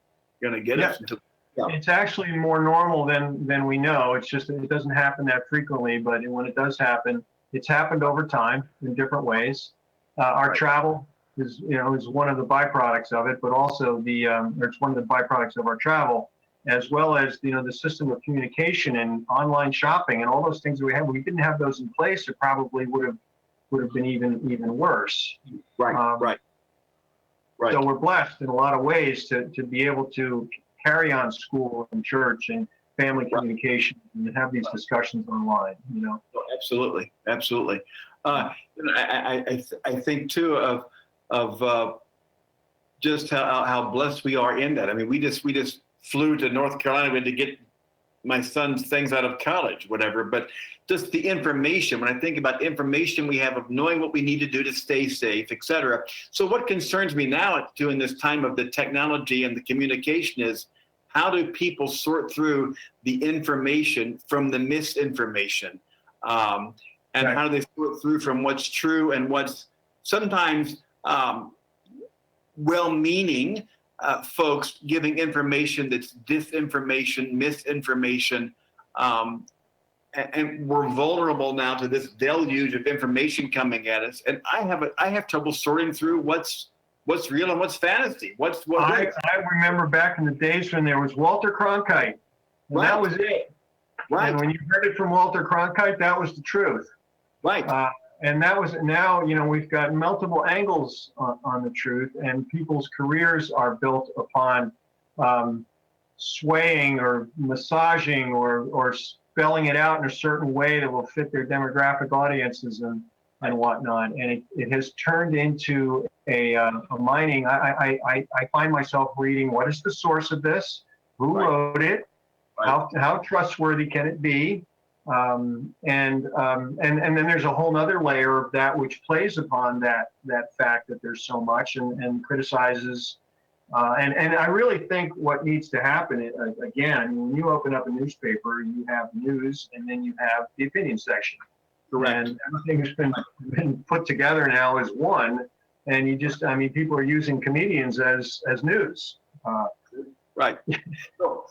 get us into. It's actually more normal than we know. It's just that it doesn't happen that frequently, but when it does happen, it's happened over time in different ways. Our travel is one of the byproducts of it, but also it's one of the byproducts of our travel, as well as the system of communication and online shopping and all those things that we have. We didn't have those in place, it probably would have been even worse. Right. So we're blessed in a lot of ways to be able to carry on school and church and family communication and have these discussions online. Absolutely. I think too of just how blessed we are in that. I mean, we just flew to North Carolina to get my son's things out of college, whatever. But just the information, when I think about information we have of knowing what we need to do to stay safe, et cetera. So what concerns me now during this time of the technology and the communication is, how do people sort through the information from the misinformation? And how do they sort through from what's true and what's sometimes well-meaning folks giving information that's disinformation, misinformation, and we're vulnerable now to this deluge of information coming at us. And I have trouble sorting through what's real and what's fantasy. I remember back in the days when there was Walter Cronkite, and that was it. Right. And when you heard it from Walter Cronkite, that was the truth. Right. And that was, now, we've got multiple angles on the truth, and people's careers are built upon swaying or massaging or spelling it out in a certain way that will fit their demographic audiences and whatnot. And it has turned into a mining. I find myself reading, what is the source of this? Who wrote it? How trustworthy can it be? And then there's a whole other layer of that which plays upon that fact that there's so much and criticizes. And I really think what needs to happen, again, when you open up a newspaper, you have news, and then you have the opinion section. Correct. And everything has been put together now as one. And people are using comedians as news. Right. So,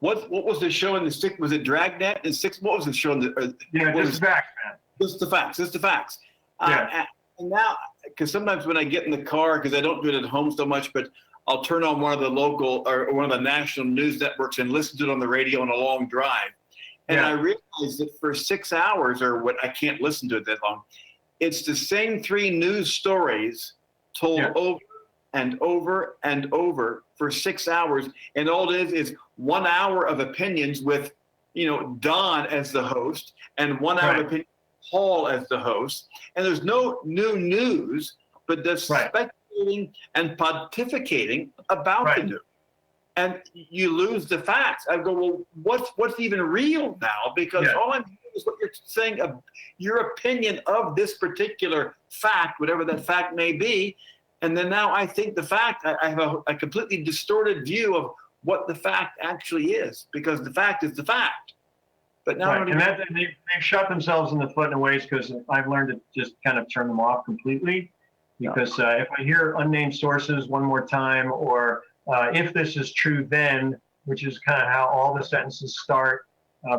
what was the show in the six? Was it Dragnet and six? What was the show in the? Just the facts, man. Just the facts. Yeah. And now, because sometimes when I get in the car, because I don't do it at home so much, but I'll turn on one of the local or one of the national news networks and listen to it on the radio on a long drive. And I realized that for 6 hours, or what, I can't listen to it that long. It's the same 3 news stories told over and over and over for 6 hours, and all it is 1 hour of opinions with, Don as the host, and 1 hour of opinion, Paul as the host, and there's no new news, but just speculating and pontificating about the news, and you lose the facts. I go, well, what's even real now? Because all I'm hearing is what you're saying, your opinion of this particular fact, whatever that fact may be. And then now I think the fact, I have a completely distorted view of what the fact actually is, because the fact is the fact. But now they've shot themselves in the foot in ways, because I've learned to just kind of turn them off completely. because if I hear unnamed sources one more time, or if this is true then, which is kind of how all the sentences start,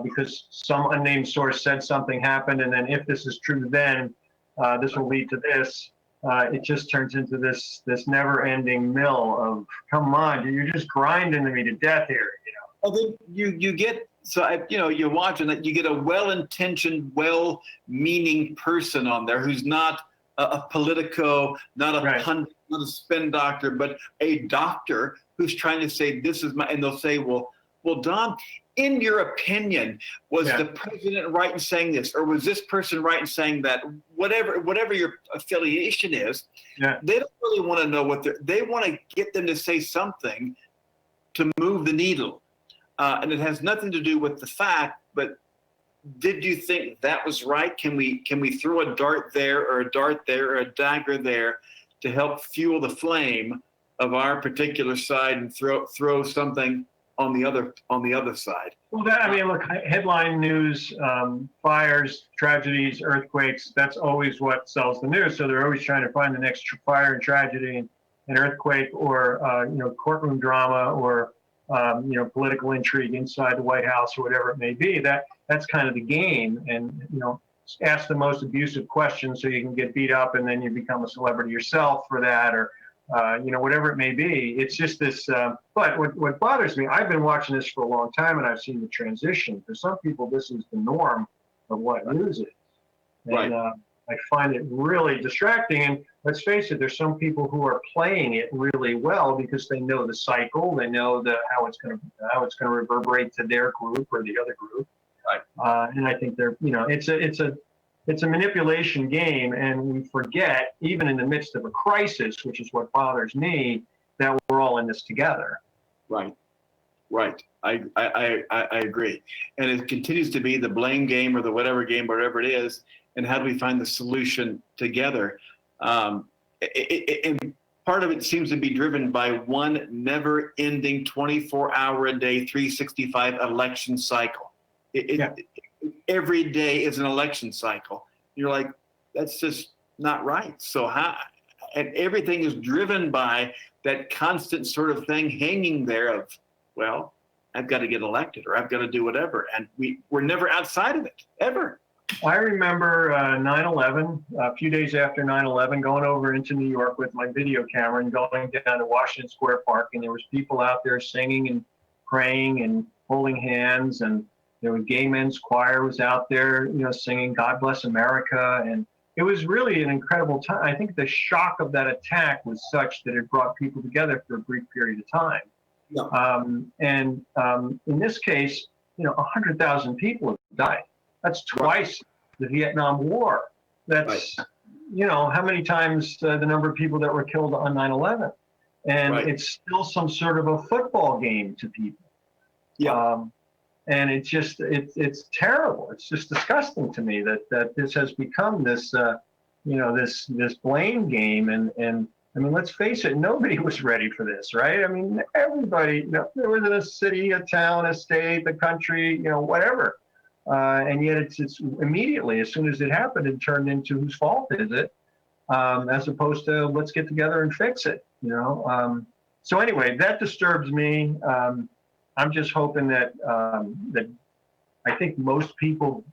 because some unnamed source said something happened, and then if this is true then, this will lead to this. It just turns into this never-ending mill of, come on, you're just grinding me to death here. I think you get, so you're watching that, you get a well-intentioned, well-meaning person on there who's not a politico, not a pundit, not a spin doctor, but a doctor who's trying to say, this is my, and they'll say, well, Don, in your opinion, was the president right in saying this, or was this person right in saying that? Whatever your affiliation is, they don't really want to know what they want to get them to say something to move the needle. And it has nothing to do with the fact, but did you think that was right? Can we throw a dart there, or a dart there, or a dagger there to help fuel the flame of our particular side, and throw something on the other side? Well, look, headline news, fires, tragedies, earthquakes, that's always what sells the news. So they're always trying to find the next fire and tragedy and an earthquake, or courtroom drama, or political intrigue inside the White House, or whatever it may be. That's kind of the game. And ask the most abusive questions so you can get beat up, and then you become a celebrity yourself for that, or whatever it may be. It's just this. But what bothers me, I've been watching this for a long time, and I've seen the transition. For some people, this is the norm of what news is, and I find it really distracting. And let's face it, there's some people who are playing it really well because they know the cycle, they know how it's going to reverberate to their group or the other group. Right. And I think it's a manipulation game, and we forget, even in the midst of a crisis, which is what bothers me, that we're all in this together. Right. I agree. And it continues to be the blame game, or the whatever game, whatever it is, and how do we find the solution together? And part of it seems to be driven by one never-ending 24-hour-a-day, 365 election cycle. Every day is an election cycle. You're like, that's just not right. So and everything is driven by that constant sort of thing hanging there of, well, I've got to get elected, or I've got to do whatever. And we're never outside of it, ever. I remember 9/11, a few days after 9/11, going over into New York with my video camera and going down to Washington Square Park, and there was people out there singing and praying and holding hands, and there was Gay Men's Choir was out there, singing "God Bless America," and it was really an incredible time. I think the shock of that attack was such that it brought people together for a brief period of time. In this case, 100,000 people have died. That's twice the Vietnam War. That's, how many times the number of people that were killed on 9/11. And it's still some sort of a football game to people. And it's just, it's terrible. It's just disgusting to me that this has become this, this blame game. And I mean, let's face it, nobody was ready for this, right? I mean, everybody, there was in a city, a town, a state, the country, whatever. And yet it's immediately, as soon as it happened, it turned into whose fault is it, as opposed to let's get together and fix it, So anyway, that disturbs me. I'm just hoping that I think most people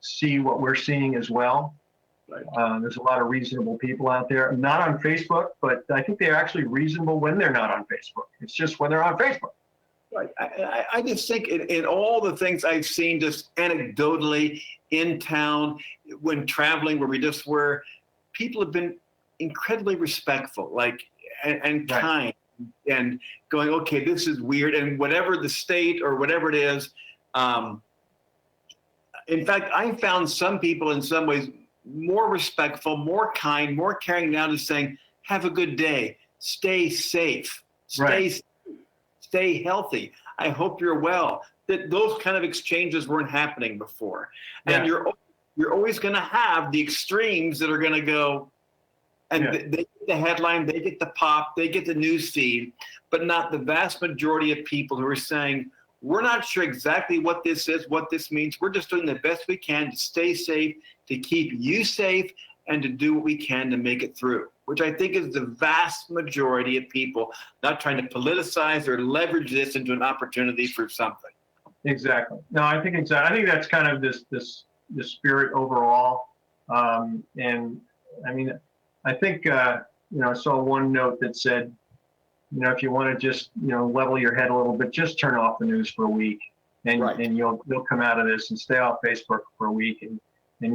see what we're seeing as well. There's a lot of reasonable people out there, not on Facebook, but I think they're actually reasonable when they're not on Facebook. It's just when they're on Facebook. Right. I just think in all the things I've seen just anecdotally in town, when traveling, where we just were, people have been incredibly respectful, and kind, and going, okay, this is weird, and whatever the state or whatever it is. In fact, I found some people in some ways more respectful, more kind, more caring now, to saying, have a good day, stay safe, stay healthy. I hope you're well. That those kind of exchanges weren't happening before. And you're always going to have the extremes that are going to go, and they get the headline, they get the pop, they get the news feed, but not the vast majority of people who are saying, we're not sure exactly what this is, what this means. We're just doing the best we can to stay safe, to keep you safe, and to do what we can to make it through, which I think is the vast majority of people, not trying to politicize or leverage this into an opportunity for something. Exactly. No, I think exactly. I think that's kind of this spirit overall. And I mean, I think I saw one note that said, if you want to just level your head a little bit, just turn off the news for a week, and Right. and you'll come out of this and stay off Facebook for a week, and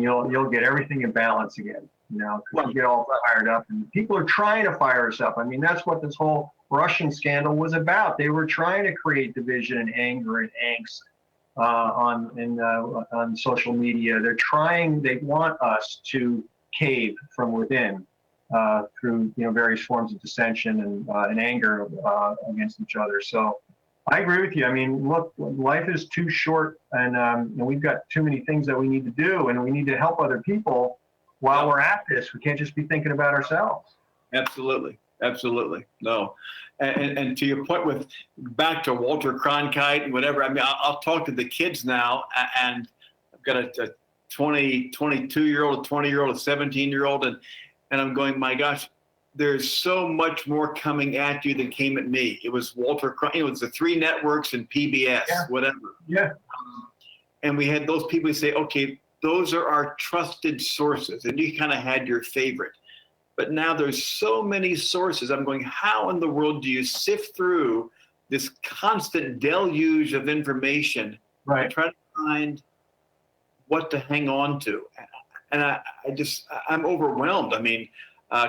you'll get everything in balance again. Because we get all fired up, and people are trying to fire us up. I mean, that's what this whole Russian scandal was about. They were trying to create division and anger and angst on social media. They want us to cave from within through various forms of dissension and anger against each other. So I agree with you. I mean, look, life is too short, and we've got too many things that we need to do, and we need to help other people while we're at this. We can't just be thinking about ourselves. Absolutely. No. And to your point with back to Walter Cronkite and whatever, I mean, I'll talk to the kids now, and I've got a 22-year-old, a 20-year-old, a 17-year-old, and I'm going, my gosh, there's so much more coming at you than came at me. It was Walter Cronkite, it was the 3 networks and PBS, whatever. Yeah. And we had those people who say, okay, those are our trusted sources, and you kind of had your favorite. But now there's so many sources. I'm going, how in the world do you sift through this constant deluge of information and try to find what to hang on to? And I'm overwhelmed. I mean,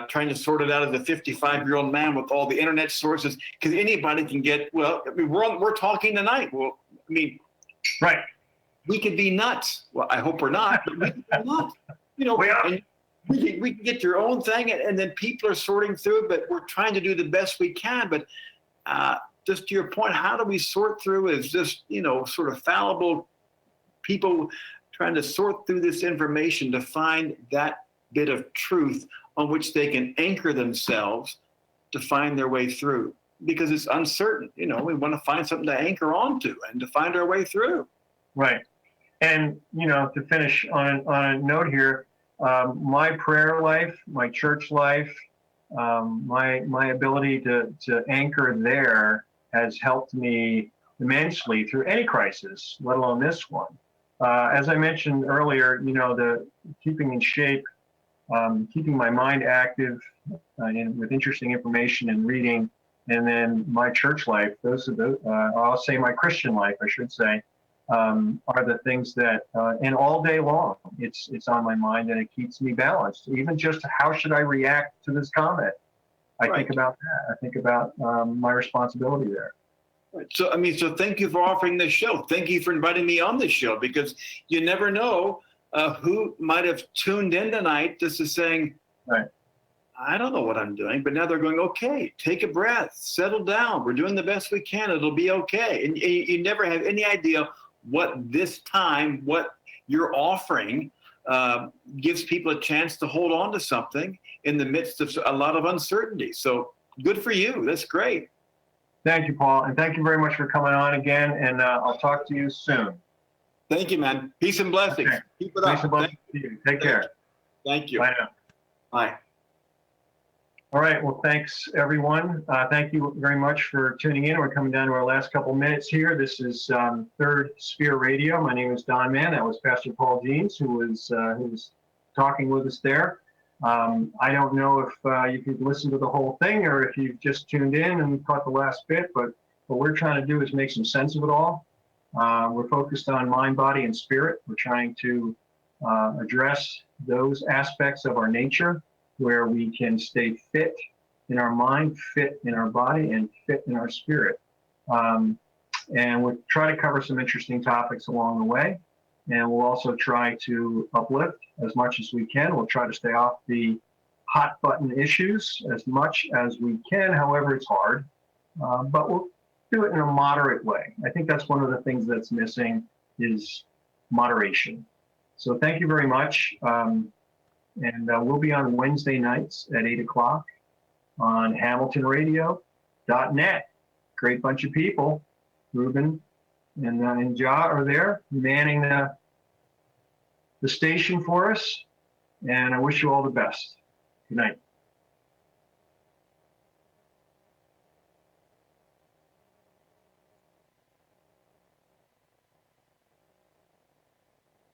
trying to sort it out as a 55-year-old man with all the internet sources, because anybody can get, we're talking tonight. Well, I mean, right. We could be nuts. Well, I hope we're not, but we could be nuts. We are. And we can get your own thing, and then people are sorting through, but we're trying to do the best we can. But just to your point, how do we sort through as just, sort of fallible people trying to sort through this information to find that bit of truth on which they can anchor themselves to find their way through? Because it's uncertain. We want to find something to anchor onto and to find our way through. Right. And, to finish on a note here, my prayer life, my church life, my ability to anchor there has helped me immensely through any crisis, let alone this one. As I mentioned earlier, the keeping in shape, keeping my mind active with interesting information and reading, and then my church life, those are I'll say my Christian life, I should say, are the things that, and all day long, it's on my mind, and it keeps me balanced. Even just how should I react to this comment? I think about that. I think about my responsibility there. Right. So, so thank you for offering this show. Thank you for inviting me on this show, because you never know who might have tuned in tonight just as saying, I don't know what I'm doing, but now they're going, okay, take a breath, settle down. We're doing the best we can. It'll be okay. And you never have any idea what you're offering gives people a chance to hold on to something in the midst of a lot of uncertainty. So good for you. That's great. Thank you, Paul. And thank you very much for coming on again. And I'll talk to you soon. Thank you, man. Peace and blessings. Okay. Keep it up. Peace and blessings to you. Take care. Thank you. Bye now. Bye. All right. Well, thanks, everyone. Thank you very much for tuning in. We're coming down to our last couple minutes here. This is Third Sphere Radio. My name is Don Mann. That was Pastor Paul Jeans, who was talking with us there. I don't know if you could listen to the whole thing or if you've just tuned in and caught the last bit, but what we're trying to do is make some sense of it all. We're focused on mind, body, and spirit. We're trying to address those aspects of our nature where we can stay fit in our mind, fit in our body, and fit in our spirit. And we'll try to cover some interesting topics along the way. And we'll also try to uplift as much as we can. We'll try to stay off the hot button issues as much as we can. However, it's hard, but we'll do it in a moderate way. I think that's one of the things that's missing is moderation. So thank you very much. And we'll be on Wednesday nights at 8 o'clock on HamiltonRadio.net. Great bunch of people. Ruben and Ja are there manning the station for us. and I wish you all the best. Good night.